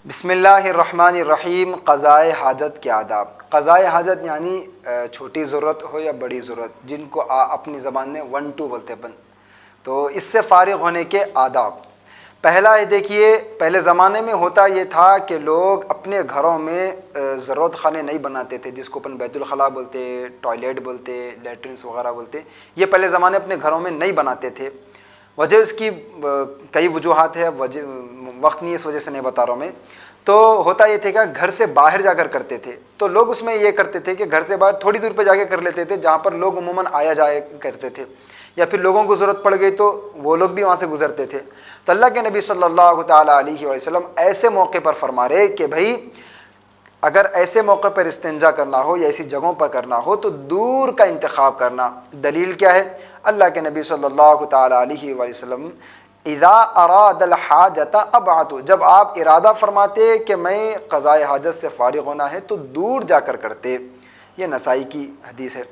بسم اللہ الرحمن الرحیم۔ قضائے حاجت کے آداب۔ قضائے حاجت یعنی چھوٹی ضرورت ہو یا بڑی ضرورت، جن کو اپنی زبان میں 1-2 بولتے ہیں تو اس سے فارغ ہونے کے آداب۔ پہلا یہ دیکھیے، پہلے زمانے میں ہوتا یہ تھا کہ لوگ اپنے گھروں میں ضرورت خانے نہیں بناتے تھے، جس کو اپن بیت الخلاء بولتے، ٹوائلٹ بولتے، لیٹرنس وغیرہ بولتے۔ یہ پہلے زمانے اپنے گھروں میں نہیں بناتے تھے۔ وجہ اس کی کئی وجوہات ہے، وقت نہیں اس وجہ سے نہیں بتا رہا ہوں میں۔ تو ہوتا یہ تھا کہ گھر سے باہر جا کر کرتے تھے، تو لوگ اس میں یہ کرتے تھے کہ گھر سے باہر تھوڑی دور پہ جا کے کر لیتے تھے، جہاں پر لوگ عموماً آیا جایا کرتے تھے، یا پھر لوگوں کو ضرورت پڑ گئی تو وہ لوگ بھی وہاں سے گزرتے تھے۔ تو اللہ کے نبی صلی اللہ تعالیٰ علیہ وسلم ایسے موقع پر فرما رہے کہ بھائی اگر ایسے موقع پر استنجا کرنا ہو یا ایسی جگہوں پر کرنا ہو تو دور کا انتخاب کرنا۔ دلیل کیا ہے؟ اللہ کے نبی صلی اللہ تعالیٰ علیہ وسلم اذا اراد الحاجت ابعد، جب آپ ارادہ فرماتے کہ میں قضائے حاجت سے فارغ ہونا ہے تو دور جا کر کرتے۔ یہ نسائی کی حدیث ہے۔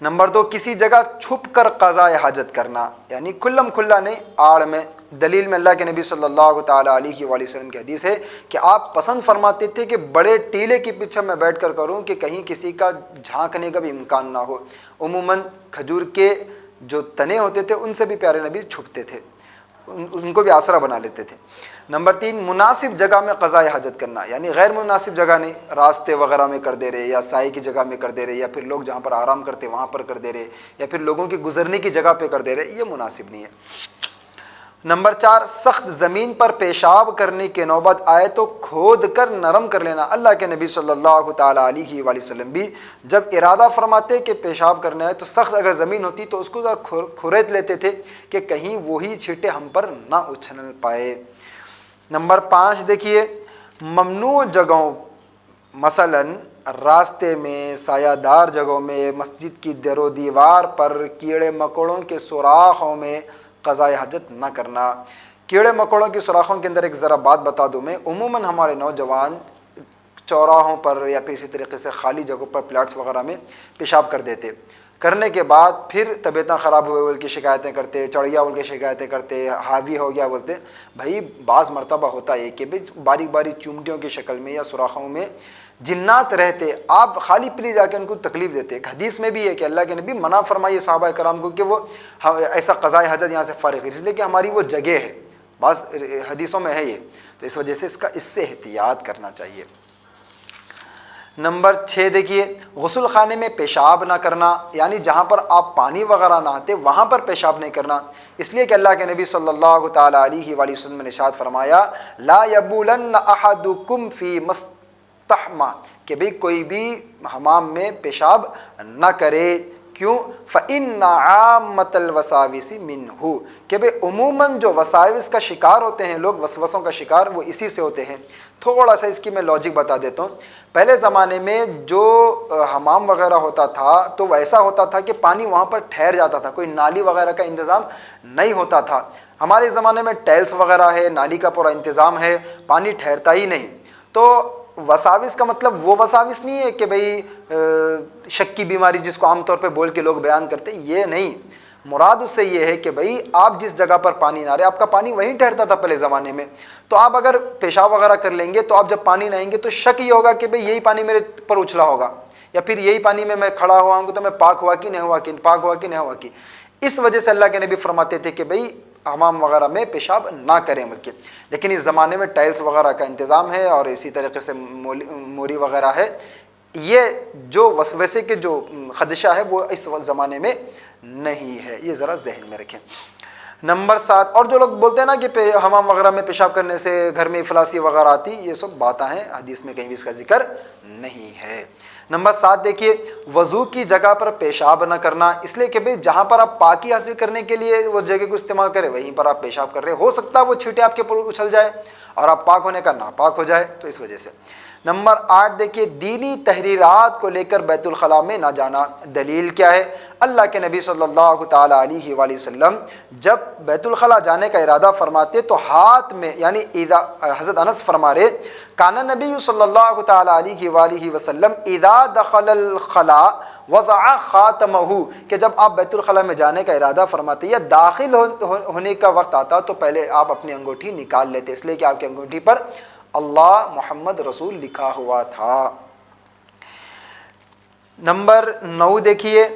نمبر 2، کسی جگہ چھپ کر قضائے حاجت کرنا، یعنی کھلم کھلا نہیں، آڑ میں۔ دلیل میں اللہ کے نبی صلی اللہ تعالیٰ علیہ وآلہ وسلم کی حدیث ہے کہ آپ پسند فرماتے تھے کہ بڑے ٹیلے کے پیچھے میں بیٹھ کر کروں کہ کہیں کسی کا جھانکنے کا بھی امکان نہ ہو۔ عموماً کھجور کے جو تنے ہوتے تھے ان سے بھی پیارے نبی چھپتے تھے، ان کو بھی آسرا بنا لیتے تھے۔ نمبر 3، مناسب جگہ میں قضائے حاجت کرنا، یعنی غیر مناسب جگہ نہیں، راستے وغیرہ میں کر دے رہے، یا سائے کی جگہ میں کر دے رہے، یا پھر لوگ جہاں پر آرام کرتے وہاں پر کر دے رہے، یا پھر لوگوں کی گزرنے کی جگہ پہ کر دے رہے، یہ مناسب نہیں ہے۔ نمبر 4، سخت زمین پر پیشاب کرنے کی نوبت آئے تو کھود کر نرم کر لینا۔ اللہ کے نبی صلی اللہ تعالیٰ علیہ وآلہ وسلم بھی جب ارادہ فرماتے کہ پیشاب کرنا ہے تو سخت اگر زمین ہوتی تو اس کو کھرید لیتے تھے کہ کہیں وہی چھینٹے ہم پر نہ اچھل پائے۔ نمبر 5 دیکھیے، ممنوع جگہوں مثلاً راستے میں، سایہ دار جگہوں میں، مسجد کی در و دیوار پر، کیڑے مکوڑوں کے سوراخوں میں قضائے حاجت نہ کرنا۔ کیڑے مکوڑوں کی سوراخوں کے اندر ایک ذرا بات بتا دوں میں، عموماً ہمارے نوجوان چوراہوں پر یا پھر اسی طریقے سے خالی جگہوں پر پلاٹس وغیرہ میں پیشاب کر دیتے، کرنے کے بعد پھر طبیعتیں خراب ہوئے بول کی شکایتیں کرتے، چڑھیا بول کے شکایتیں کرتے، حاوی ہو گیا بولتے۔ بھائی بعض مرتبہ ہوتا ہے کہ باریک باریک چومٹیوں کی شکل میں یا سوراخوں میں جنات رہتے، آپ خالی پلی جا کے ان کو تکلیف دیتے۔ ایک حدیث میں بھی ہے کہ اللہ کے نبی منع فرمائیے صحابہ کرام کو کہ وہ ایسا قضائے حاجت یہاں سے فارغ، اس لیے کہ ہماری وہ جگہ ہے، بعض حدیثوں میں ہے یہ، تو اس وجہ سے اس سے احتیاط کرنا چاہیے۔ نمبر 6 دیکھیے، غسل خانے میں پیشاب نہ کرنا، یعنی جہاں پر آپ پانی وغیرہ نہ آتے وہاں پر پیشاب نہیں کرنا، اس لیے کہ اللہ کے نبی صلی اللہ تعالیٰ علیہ وآلہ وسلم نے ارشاد فرمایا لا یبولن احدکم فی مستحمى، کہ بھئی کوئی بھی حمام میں پیشاب نہ کرے۔ کیوں؟ فإن عامة الوساوس منہ، کہ بھئی عموماً جو وساوس کا شکار ہوتے ہیں لوگ، وسوسوں کا شکار، وہ اسی سے ہوتے ہیں۔ تھوڑا سا اس کی میں لاجک بتا دیتا ہوں۔ پہلے زمانے میں جو حمام وغیرہ ہوتا تھا تو وہ ایسا ہوتا تھا کہ پانی وہاں پر ٹھہر جاتا تھا، کوئی نالی وغیرہ کا انتظام نہیں ہوتا تھا۔ ہمارے زمانے میں ٹیلس وغیرہ ہے، نالی کا پورا انتظام ہے، پانی ٹھہرتا ہی نہیں۔ تو وساوس کا مطلب وہ وساوس نہیں ہے کہ بھئی شک کی بیماری جس کو عام طور پہ بول کے لوگ بیان کرتے، یہ نہیں مراد۔ اس سے یہ ہے کہ بھئی آپ جس جگہ پر پانی نہ رہے، آپ کا پانی وہیں ٹھہرتا تھا پہلے زمانے میں، تو آپ اگر پیشاب وغیرہ کر لیں گے تو آپ جب پانی نہائیں گے تو شک یہ ہوگا کہ بھئی یہی پانی میرے پر اچھلا ہوگا، یا پھر یہی پانی میں کھڑا ہوا ہوں تو میں پاک ہوا کہ نہیں ہوا، کہ پاک ہوا کہ نہیں ہوا کہ۔ اس وجہ سے اللہ کے نبی فرماتے تھے کہ بھئی حمام وغیرہ میں پیشاب نہ کریں بلکہ۔ لیکن اس زمانے میں ٹائلس وغیرہ کا انتظام ہے اور اسی طریقے سے موری وغیرہ ہے، یہ جو وسوسے کے جو خدشہ ہے وہ اس زمانے میں نہیں ہے، یہ ذرا ذہن میں رکھیں۔ نمبر 7، اور جو لوگ بولتے ہیں نا کہ حمام وغیرہ میں پیشاب کرنے سے گھر میں افلاسی وغیرہ آتی، یہ سب باتیں ہیں، حدیث میں کہیں بھی اس کا ذکر نہیں ہے۔ نمبر 7 دیکھیے، وضو کی جگہ پر پیشاب نہ کرنا، اس لیے کہ بھئی جہاں پر آپ پاکی حاصل کرنے کے لیے وہ جگہ کو استعمال کریں وہیں پر آپ پیشاب کر رہے، ہو سکتا ہے وہ چھینٹے آپ کے اوپر اچھل جائے اور آپ پاک ہونے کا ناپاک ہو جائے، تو اس وجہ سے۔ نمبر 8 دیکھیے، دینی تحریرات کو لے کر بیت الخلاء میں نہ جانا۔ دلیل کیا ہے؟ اللہ کے نبی صلی اللہ تعالیٰ علیہ وآلہ وسلم جب بیت الخلاء جانے کا ارادہ فرماتے تو ہاتھ میں، یعنی حضرت انس فرما رہے کان نبی صلی اللہ تعالیٰ علیہ وآلہ وسلم اذا اذا دخل الخلا وضع خاتمہ، کہ جب آپ بیت الخلاء میں جانے کا ارادہ فرماتے یا داخل ہونے کا وقت آتا تو پہلے آپ اپنی انگوٹھی نکال لیتے، اس لیے کہ آپ کی انگوٹھی پر اللہ محمد رسول لکھا ہوا تھا۔ نمبر 9 دیکھیے،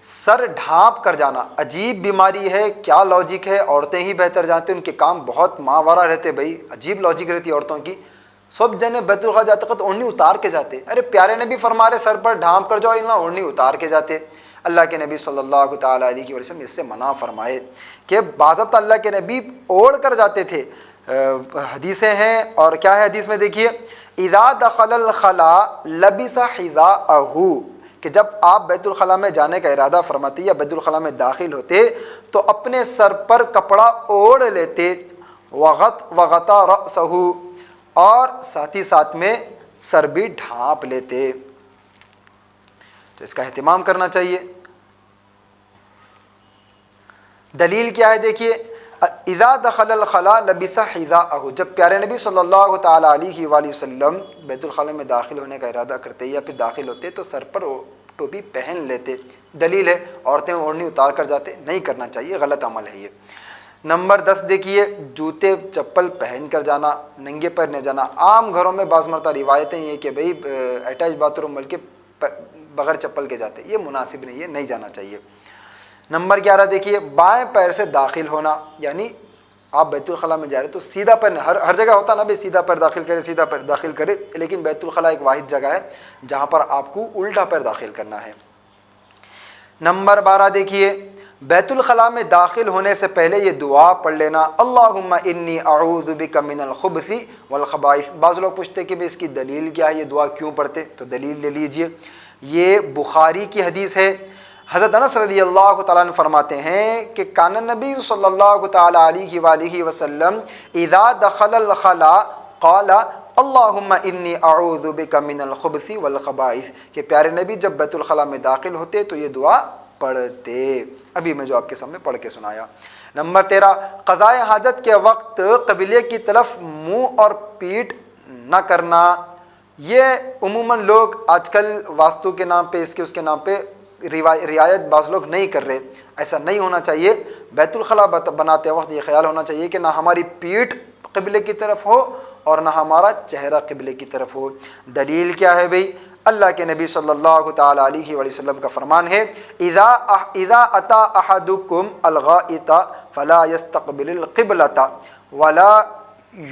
سر ڈھانپ کر جانا عجیب بیماری ہے، کیا لاجک ہے عورتیں ہی بہتر جانتے ہیں، ان کے کام بہت ماورا رہتے، بھائی عجیب لاجک رہتی ہے عورتوں کی۔ سب جنے بیت الخلاء جاتے وقت اوڑھنی اتار کے جاتے، ارے پیارے نبی فرما رہے سر پر ڈھانپ کر جاؤ، انہاں اوڑھنی اتار کے جاتے۔ اللہ کے نبی صلی اللہ تعالیٰ علیہ وسلم اس سے منع فرمائے کہ بعض اوقات اللہ کے نبی اوڑھ کر جاتے تھے۔ حدیثیں ہیں، اور کیا ہے حدیث میں دیکھیے، اذا دخل الخلاء لبس حذاءہ، کہ جب آپ بیت الخلاء میں جانے کا ارادہ فرماتے یا بیت الخلاء میں داخل ہوتے تو اپنے سر پر کپڑا اوڑھ لیتے، وغطا رأسہ، اور ساتھ ہی ساتھ میں سر بھی ڈھانپ لیتے۔ تو اس کا اہتمام کرنا چاہیے۔ دلیل کیا ہے دیکھیے، اذا دخل الخلاء لبس حذاءہ، جب پیارے نبی صلی اللہ تعالیٰ علیہ وآلہ وسلم بیت الخلاء میں داخل ہونے کا ارادہ کرتے یا پھر داخل ہوتے تو سر پر ٹوپی پہن لیتے۔ دلیل ہے، عورتیں اوڑھنی اتار کر جاتے، نہیں کرنا چاہیے، غلط عمل ہے یہ۔ نمبر 10 دیکھیے، جوتے چپل پہن کر جانا، ننگے پیر نہ جانا۔ عام گھروں میں بعض مرتبہ روایتیں یہ کہ بھئی اٹیچ باتھ روم بلکہ بغیر چپل کے جاتے، یہ مناسب نہیں ہے، نہیں جانا چاہیے۔ نمبر 11 دیکھیے، بائیں پیر سے داخل ہونا، یعنی آپ بیت الخلاء میں جا رہے تو سیدھا پیر، ہر جگہ ہوتا نا بھائی سیدھا پیر داخل کرے، سیدھا پیر داخل کرے، لیکن بیت الخلاء ایک واحد جگہ ہے جہاں پر آپ کو الٹا پیر داخل کرنا ہے۔ نمبر 12 دیکھیے، بیت الخلاء میں داخل ہونے سے پہلے یہ دعا پڑھ لینا، اللہم انی اعوذ بک من الخبث والخبائث۔ بعض لوگ پوچھتے کہ اس کی دلیل کیا ہے، یہ دعا کیوں پڑھتے، تو دلیل لے لیجئے، یہ بخاری کی حدیث ہے۔ حضرت انس رضی اللہ تعالیٰ عنہ فرماتے ہیں کہ کان النبی صلی اللہ تعالیٰ علیہ وآلہ وسلم اذا دخل الخلاء قال اللہم انی اعوذ بک من الخبث والخبائث، کہ پیارے نبی جب بیت الخلاء میں داخل ہوتے تو یہ دعا پڑھتے، ابھی میں جو آپ کے سامنے پڑھ کے سنایا۔ نمبر 13، قضاء حاجت کے وقت قبلے کی طرف منہ اور پیٹھ نہ کرنا۔ یہ عموماً لوگ آج کل واستو کے نام پہ، اس کے اس کے نام پہ رعایت بعض لوگ نہیں کر رہے، ایسا نہیں ہونا چاہیے۔ بیت الخلاء بناتے وقت یہ خیال ہونا چاہیے کہ نہ ہماری پیٹھ قبلے کی طرف ہو اور نہ ہمارا چہرہ قبلے کی طرف ہو۔ دلیل کیا ہے بھئی، اللہ کے نبی صلی اللہ تعالیٰ علیہ وآلہ وسلم کا فرمان ہے، اذا اتا احدکم الغائط فلا يستقبل القبلۃ ولا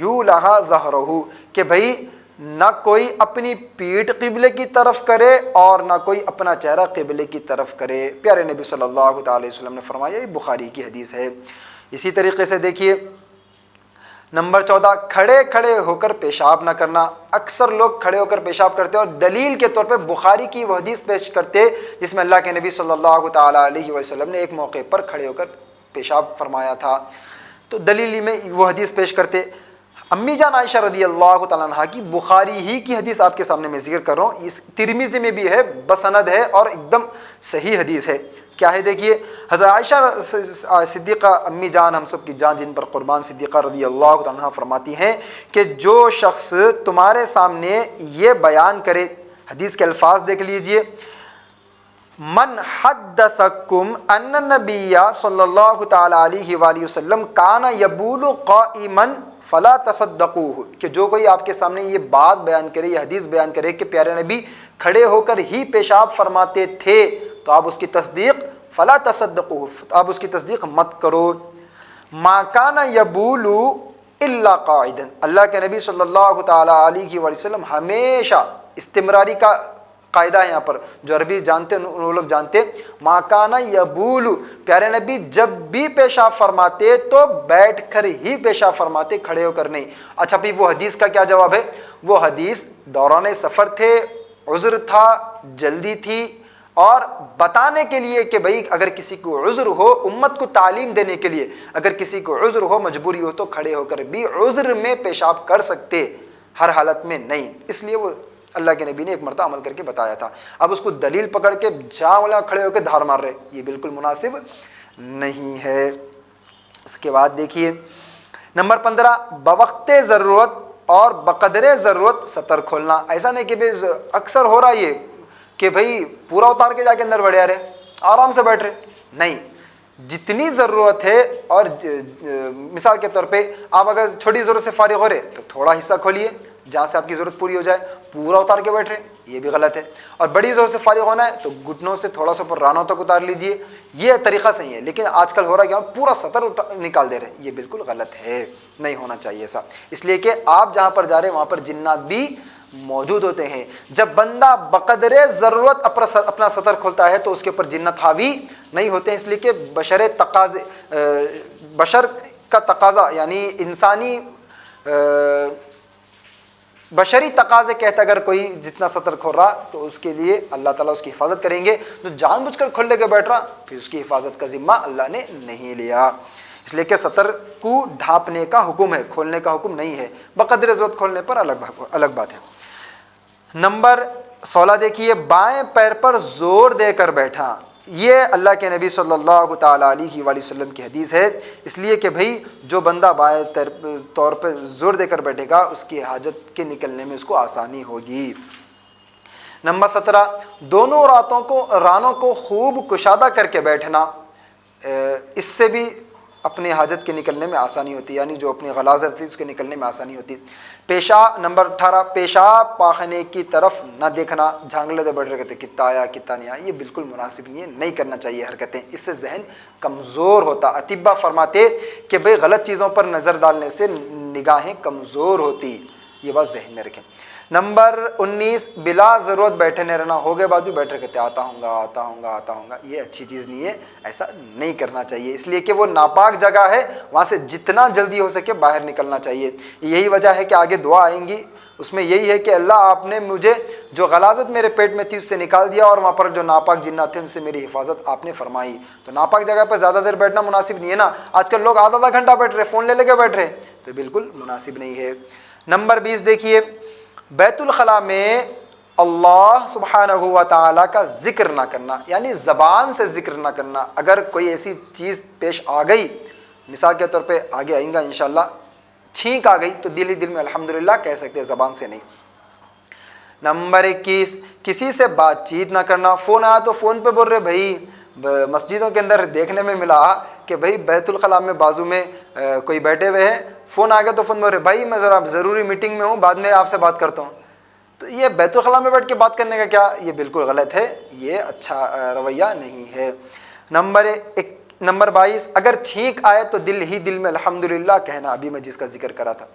یولہ ظہرہ، کہ بھئی نہ کوئی اپنی پیٹھ قبلے کی طرف کرے اور نہ کوئی اپنا چہرہ قبلے کی طرف کرے۔ پیارے نبی صلی اللہ تعالیٰ علیہ وسلم نے فرمایا، یہ بخاری کی حدیث ہے۔ اسی طریقے سے دیکھیے نمبر 14، کھڑے کھڑے ہو کر پیشاب نہ کرنا۔ اکثر لوگ کھڑے ہو کر پیشاب کرتے اور دلیل کے طور پہ بخاری کی وہ حدیث پیش کرتے جس میں اللہ کے نبی صلی اللہ تعالیٰ علیہ وسلم نے ایک موقع پر کھڑے ہو کر پیشاب فرمایا تھا، تو دلیل میں وہ حدیث پیش کرتے۔ امی جان عائشہ رضی اللہ تعالیٰ عنہ کی بخاری ہی کی حدیث آپ کے سامنے میں ذکر کر رہا ہوں، اس ترمذی میں بھی ہے، بسند ہے اور ایک دم صحیح حدیث ہے۔ کیا ہے دیکھیے، حضرت عائشہ صدیقہ امی جان ہم سب کی جان جن پر قربان صدیقہ رضی اللہ تعالیٰ عنہ فرماتی ہیں کہ جو شخص تمہارے سامنے یہ بیان کرے، حدیث کے الفاظ دیکھ لیجئے، من حدثکم ان النبی صلی اللہ تعالیٰ علیہ وآلہ وسلم کان یبول قائما فلا تصدقوہ، کہ جو کوئی آپ کے سامنے یہ بات بیان کرے، یہ حدیث بیان کرے کہ پیارے نبی کھڑے ہو کر ہی پیشاب فرماتے تھے، تو آپ اس کی تصدیق فلا تصدقوہ، آپ اس کی تصدیق مت کرو۔ ما کان یبول الا قاعدا، اللہ کے نبی صلی اللہ تعالیٰ علیہ وآلہ وسلم ہمیشہ، استمراری کا قاعدہ ہے یہاں پر، جو عربی جانتے ہیں ان لوگ جانتے، ما کان یبول، پیارے نبی جب بھی پیشاب فرماتے تو بیٹھ کر ہی پیشاب فرماتے، کھڑے ہو کر نہیں۔ اچھا بھی وہ حدیث کا کیا جواب ہے؟ وہ حدیث دوران سفر تھے، عذر تھا، جلدی تھی، اور بتانے کے لیے کہ بھئی اگر کسی کو عذر ہو، امت کو تعلیم دینے کے لیے، اگر کسی کو عذر ہو، مجبوری ہو، تو کھڑے ہو کر بھی عذر میں پیشاب کر سکتے، ہر حالت میں نہیں۔ اس لیے وہ اللہ کے نبی نے ایک مرتبہ عمل کر کے بتایا تھا۔ اب اس کو دلیل پکڑ کے جہاں والا کھڑے ہو کے دھار مار رہے، یہ بالکل مناسب نہیں ہے۔ اس کے بعد دیکھیے نمبر 15، بوقت ضرورت اور بقدر ضرورت سطر کھولنا۔ ایسا نہیں کہ اکثر ہو رہا یہ کہ بھائی پورا اتار کے جا کے اندر بڑھے رہے, آرام سے بیٹھ رہے. نہیں, جتنی ضرورت ہے, اور مثال کے طور پہ آپ اگر چھوٹی ضرورت سے فارغ ہو رہے تو تھوڑا حصہ کھولیے جہاں سے آپ کی ضرورت پوری ہو جائے, پورا اتار کے بیٹھ رہے یہ بھی غلط ہے. اور بڑی ضرورت سے فارغ ہونا ہے تو گھٹنوں سے تھوڑا سا اوپر رانوں تک اتار لیجئے, یہ طریقہ صحیح ہے. لیکن آج کل ہو رہا کیا, پورا سطر نکال دے رہے, یہ بالکل غلط ہے, نہیں ہونا چاہیے ایسا. اس لیے کہ آپ جہاں پر جا رہے ہیں وہاں پر جنات بھی موجود ہوتے ہیں. جب بندہ بقدر ضرورت اپنا سطر کھولتا ہے تو اس کے اوپر جنت حاوی نہیں ہوتے ہیں, اس لیے کہ بشر کا تقاضا یعنی انسانی بشری تقاضے کہتا اگر کوئی جتنا سطر کھول رہا تو اس کے لیے اللہ تعالیٰ اس کی حفاظت کریں گے. جو جان بوجھ کر کھول لے کے بیٹھ رہا پھر اس کی حفاظت کا ذمہ اللہ نے نہیں لیا. اس لیے کہ سطر کو ڈھانپنے کا حکم ہے, کھولنے کا حکم نہیں ہے. بقدر ضرورت کھولنے پر الگ بات ہے. نمبر 16 دیکھیے, بائیں پیر پر زور دے کر بیٹھا. یہ اللہ کے نبی صلی اللہ تعالیٰ علیہ وآلہ وسلم کی حدیث ہے. اس لیے کہ بھئی جو بندہ بائیں طور پہ زور دے کر بیٹھے گا اس کی حاجت کے نکلنے میں اس کو آسانی ہوگی. نمبر 17, دونوں رانوں کو خوب کشادہ کر کے بیٹھنا. اس سے بھی اپنے حاجت کے نکلنے میں آسانی ہوتی ہے, یعنی جو اپنی غلاظت تھی اس کے نکلنے میں آسانی ہوتی. نمبر 18, پیشاب پاخانے کی طرف نہ دیکھنا. جھانگلے دے بیٹھ رہے کہتے کتنا آیا کتنا نہیں آیا, یہ بالکل مناسب نہیں ہے, نہیں کرنا چاہیے حرکتیں, اس سے ذہن کمزور ہوتا. اطباء فرماتے کہ بھئی غلط چیزوں پر نظر ڈالنے سے نگاہیں کمزور ہوتی, یہ بات ذہن میں رکھیں. نمبر 19, بلا ضرورت بیٹھے نہیں رہنا. ہو گئے بعد بھی بیٹھ رہے کہتے آتا ہوں گا, یہ اچھی چیز نہیں ہے, ایسا نہیں کرنا چاہیے. اس لیے کہ وہ ناپاک جگہ ہے, وہاں سے جتنا جلدی ہو سکے باہر نکلنا چاہیے. یہی وجہ ہے کہ آگے دعا آئیں گی, اس میں یہی ہے کہ اللہ آپ نے مجھے جو غلاظت میرے پیٹ میں تھی اس سے نکال دیا, اور وہاں پر جو ناپاک جنات تھے ان سے میری حفاظت آپ نے فرمائی. تو ناپاک جگہ پر زیادہ دیر بیٹھنا مناسب نہیں ہے نا. آج کل لوگ آدھا گھنٹہ بیٹھ رہے, فون لے کے بیٹھ رہے, تو بالکل مناسب نہیں ہے. نمبر 20 دیکھیے, بیت الخلاء میں اللہ سبحانہ و تعالیٰ کا ذکر نہ کرنا, یعنی زبان سے ذکر نہ کرنا. اگر کوئی ایسی چیز پیش آ گئی, مثال کے طور پہ آگے آئیں گا انشاءاللہ, چھینک آ گئی تو دل ہی دل میں الحمدللہ کہہ سکتے ہیں, زبان سے نہیں. نمبر 21, کسی سے بات چیت نہ کرنا. فون آیا تو فون پہ بول رہے, بھائی مسجدوں کے اندر دیکھنے میں ملا کہ بھائی بیت الخلاء میں بازو میں کوئی بیٹھے ہوئے ہیں, فون آ گیا تو فون بول رہے, بھائی میں ذرا ضروری میٹنگ میں ہوں, بعد میں آپ سے بات کرتا ہوں. تو یہ بیت الخلاء میں بیٹھ کے بات کرنے کا کیا, یہ بالکل غلط ہے, یہ اچھا رویہ نہیں ہے. نمبر 22, اگر چھینک آئے تو دل ہی دل میں الحمدللہ کہنا, ابھی میں جس کا ذکر کرا تھا.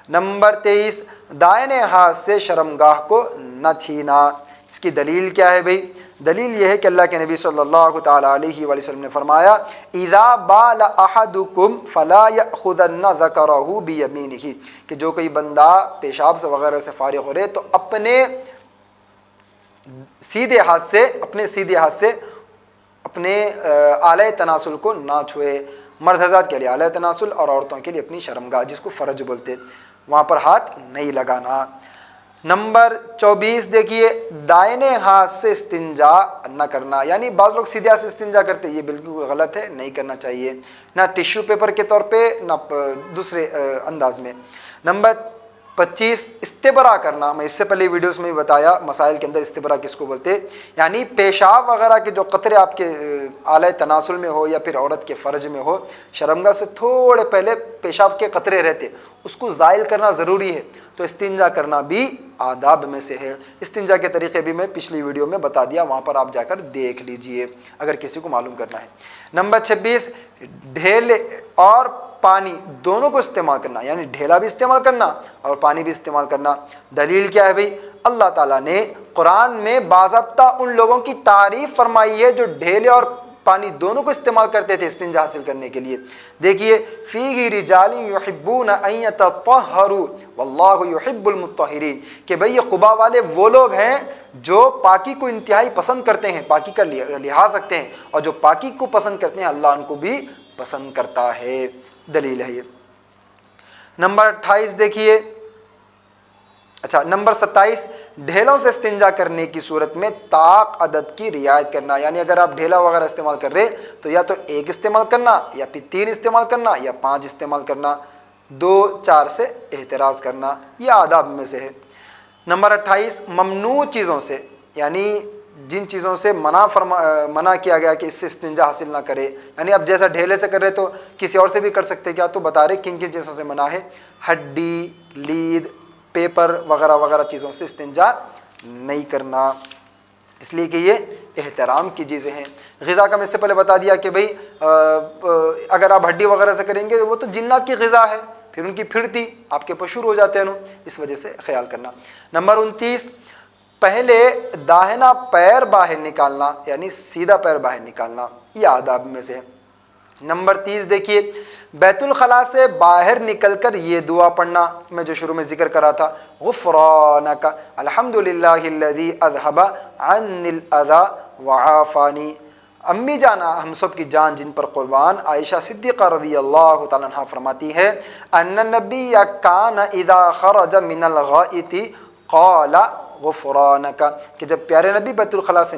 نمبر 23, دائیں ہاتھ سے شرمگاہ کو نہ چھینا. اس کی دلیل کیا ہے بھئی؟ دلیل یہ ہے کہ اللہ کے نبی صلی اللہ تعالیٰ علیہ وآلہ وسلم نے فرمایا, اذا بال احدکم فلا یأخذن ذکرہ بیمینہ, کہ جو کوئی بندہ پیشاب سے وغیرہ سے فارغ ہو رہے تو اپنے سیدھے ہاتھ سے اپنے آلہ تناسل کو نہ چھوئے. مرد حضرات کے لیے آلہ تناسل اور عورتوں کے لیے اپنی شرمگاہ جس کو فرج بولتے, وہاں پر ہاتھ نہیں لگانا. نمبر 24 دیکھیے, دائنے ہاتھ سے استنجا نہ کرنا. یعنی بعض لوگ سیدھے ہاتھ سے استنجا کرتے, یہ بالکل غلط ہے, نہیں کرنا چاہیے, نہ ٹیشو پیپر کے طور پہ نہ دوسرے انداز میں. نمبر 25, استبرا کرنا. میں اس سے پہلے ویڈیوز میں بھی بتایا مسائل کے اندر استبرا کس کو بولتے, یعنی پیشاب وغیرہ کے جو قطرے آپ کے آلہ تناسل میں ہو یا پھر عورت کے فرج میں ہو, شرمگاہ سے تھوڑے پہلے پیشاب کے قطرے رہتے, اس کو زائل کرنا ضروری ہے. تو استنجا کرنا بھی آداب میں سے ہے. استنجا کے طریقے بھی میں پچھلی ویڈیو میں بتا دیا, وہاں پر آپ جا کر دیکھ لیجئے اگر کسی کو معلوم کرنا ہے. نمبر 26, ڈھیلے اور پانی دونوں کو استعمال کرنا, یعنی ڈھیلا بھی استعمال کرنا اور پانی بھی استعمال کرنا. دلیل کیا ہے بھئی؟ اللہ تعالیٰ نے قرآن میں باضابطہ ان لوگوں کی تعریف فرمائی ہے جو ڈھیلے اور پانی دونوں کو استعمال کرتے تھے استنجا حاصل کرنے کے لیے. دیکھیے, فیہ رجال یحبون ان یتطہروا واللہ یحب المطہرین, کہ بھئی یہ قباء والے وہ لوگ ہیں جو پاکی کو انتہائی پسند کرتے ہیں, پاکی کا لحاظ رکھتے ہیں, اور جو پاکی کو پسند کرتے ہیں اللہ ان کو بھی پسند کرتا ہے. دلیل ہے یہ. نمبر 28 دیکھیے, نمبر 27, ڈھیلوں سے استنجا کرنے کی صورت میں طاق عدد کی رعایت کرنا. یعنی اگر آپ ڈھیلا وغیرہ استعمال کر رہے تو یا تو 1 استعمال کرنا, یا پھر 3 استعمال کرنا, یا 5 استعمال کرنا, 2-4 سے احتراز کرنا, یہ آداب میں سے ہے. نمبر 28, ممنوع چیزوں سے, یعنی جن چیزوں سے منع کیا گیا کہ اس سے استنجا حاصل نہ کرے، یعنی اب جیسا ڈھیلے سے کر رہے تو کسی اور سے بھی کر سکتے کیا، تو بتا رہے کن کن چیزوں سے منع ہے، ہڈی، لید، پیپر وغیرہ وغیرہ چیزوں سے استنجا نہیں کرنا، اس لیے کہ یہ احترام کی چیزیں ہیں۔ غذا کا میں اس سے پہلے بتا دیا کہ بھئی اگر آپ ہڈی وغیرہ سے کریں گے وہ تو جنات کی غذا ہے، پھر ان کی پھرتی آپ کے پشور ہو جاتے ہیں، اس وجہ سے خیال کرنا۔ نمبر 29، پہلے داہنا پیر باہر نکالنا، یعنی سیدھا پیر باہر نکالنا، یہ آداب میں سے ہے۔ نمبر 30 دیکھیے، بیت الخلاء سے باہر نکل کر یہ دعا پڑھنا، میں جو شروع میں ذکر کرا تھا، غفرانک الحمدللہ الذی اذھب عنی الاذی وعافانی۔ امی جانا ہم سب کی جان جن پر قربان، عائشہ صدیقہ رضی اللہ تعالیٰ عنہ فرماتی ہے، ان النبی کان اذا خرج من الغائط قال غفرانک، کہ جب پیارے نبی بیت الخلاء سے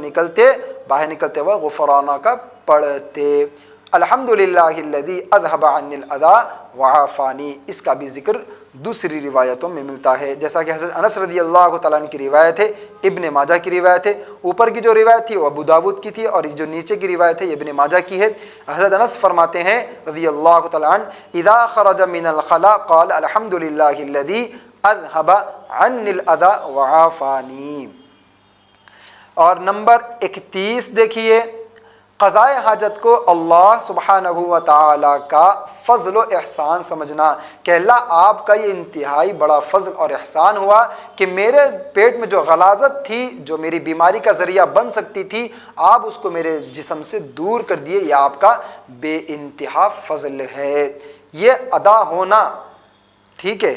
باہر نکلتے ہوئے غفرانک پڑھتے، الحمدللہ الذی اذھب عنی الاذی وعافانی، اس کا بھی ذکر دوسری روایتوں میں ملتا ہے، جیسا کہ حضرت انس رضی اللہ تعالیٰ عنہ کی روایت ہے، ابن ماجہ کی روایت ہے، اوپر کی جو روایت تھی وہ ابو داود کی تھی، اور جو نیچے کی روایت ہے یہ ابن ماجہ کی ہے۔ حضرت انس فرماتے ہیں رضی اللہ تعالیٰ عنہ، اذا خرج من الخلاء قال الحمدللہ الذی اذھب عنی الاذی وعافانی۔ اور نمبر 31 دیکھیے، قضاء حاجت کو اللہ سبحانہ و تعالیٰ کا فضل و احسان سمجھنا، کہ اللہ آپ کا یہ انتہائی بڑا فضل اور احسان ہوا کہ میرے پیٹ میں جو غلاظت تھی، جو میری بیماری کا ذریعہ بن سکتی تھی، آپ اس کو میرے جسم سے دور کر دیے، یہ آپ کا بے انتہا فضل ہے۔ یہ ادا ہونا، ٹھیک ہے،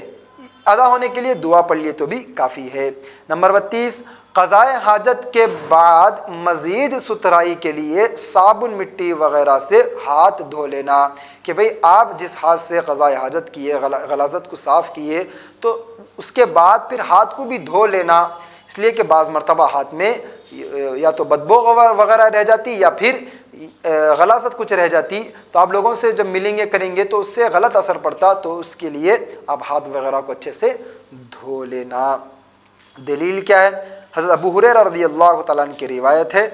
ادا ہونے کے لیے دعا پڑھ لیے تو بھی کافی ہے۔ نمبر 32، قضاء حاجت کے بعد مزید ستھرائی کے لیے صابن، مٹی وغیرہ سے ہاتھ دھو لینا، کہ بھئی آپ جس ہاتھ سے قضاء حاجت کیے، غلاظت کو صاف کیے، تو اس کے بعد پھر ہاتھ کو بھی دھو لینا، اس لیے کہ بعض مرتبہ ہاتھ میں یا تو بدبو وغیرہ رہ جاتی یا پھر غلاظت کچھ رہ جاتی، تو آپ لوگوں سے جب ملیں گے کریں گے تو اس سے غلط اثر پڑتا، تو اس کے لیے آپ ہاتھ وغیرہ کو اچھے سے دھو لینا۔ دلیل کیا ہے؟ حضرت ابو ہریرہ رضی اللہ تعالیٰ عنہ کی روایت ہے،